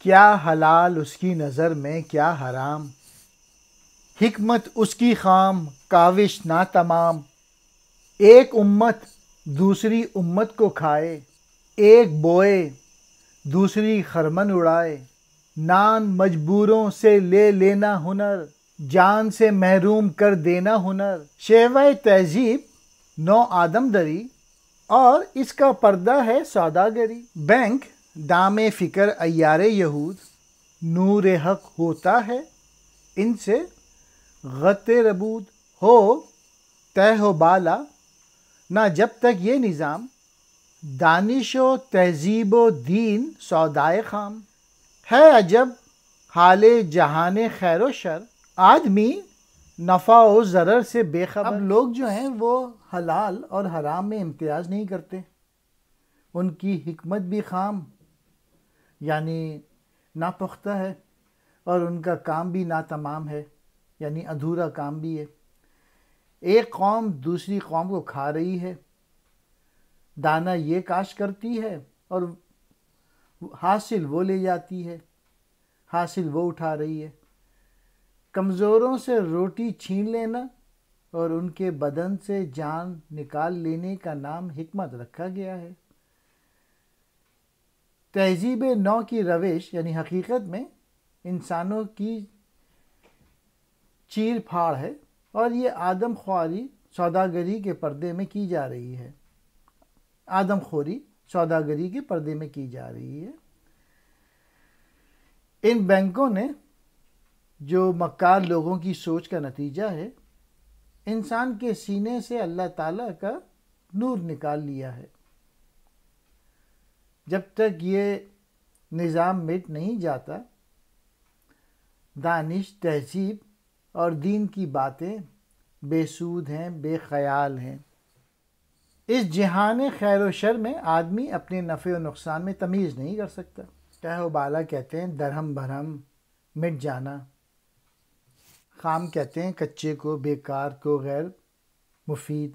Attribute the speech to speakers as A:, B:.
A: کیا حلال اس کی نظر میں کیا حرام، حکمت اس کی خام کاوش نہ تمام۔ ایک امت دوسری امت کو کھائے، ایک بوئے دوسری خرمن اڑائے۔ نان مجبوروں سے لے لینا ہنر، جان سے محروم کر دینا ہنر۔ شیوہ تہذیب نو آدم دری، اور اس کا پردہ ہے سوداگری۔ بینک دام فکر عیار یہود، نور حق ہوتا ہے ان سے غط ربود۔ ہو تہ و بالا نہ جب تک یہ نظام، دانش و تہذیب و دین سودائے خام۔ ہے عجب حال جہان خیر و شر، آدمی نفع و ضرر سے بے خبر۔ اب لوگ جو ہیں وہ حلال اور حرام میں امتیاز نہیں کرتے، ان کی حکمت بھی خام یعنی ناپختہ ہے، اور ان کا کام بھی ناتمام ہے یعنی ادھورا کام بھی ہے۔ ایک قوم دوسری قوم کو کھا رہی ہے، دانہ یہ کاشت کرتی ہے اور حاصل وہ لے جاتی ہے، حاصل وہ اٹھا رہی ہے۔ کمزوروں سے روٹی چھین لینا اور ان کے بدن سے جان نکال لینے کا نام حکمت رکھا گیا ہے۔ تہذیب نو کی روش یعنی حقیقت میں انسانوں کی چیر پھاڑ ہے، اور یہ آدم خواری سوداگری کے پردے میں کی جا رہی ہے۔ آدم خوری سوداگری کے پردے میں کی جا رہی ہے۔ ان بینکوں نے جو مکار لوگوں کی سوچ کا نتیجہ ہے، انسان کے سینے سے اللہ تعالیٰ کا نور نکال لیا ہے۔ جب تک یہ نظام مٹ نہیں جاتا، دانش، تہذیب اور دین کی باتیں بے سود ہیں، بے خیال ہیں۔ اس جہان خیر و شر میں آدمی اپنے نفع و نقصان میں تمیز نہیں کر سکتا۔ تہ و بالا کہتے ہیں درہم برہم مٹ جانا، خام کہتے ہیں کچے کو، بیکار کو، غیر مفید۔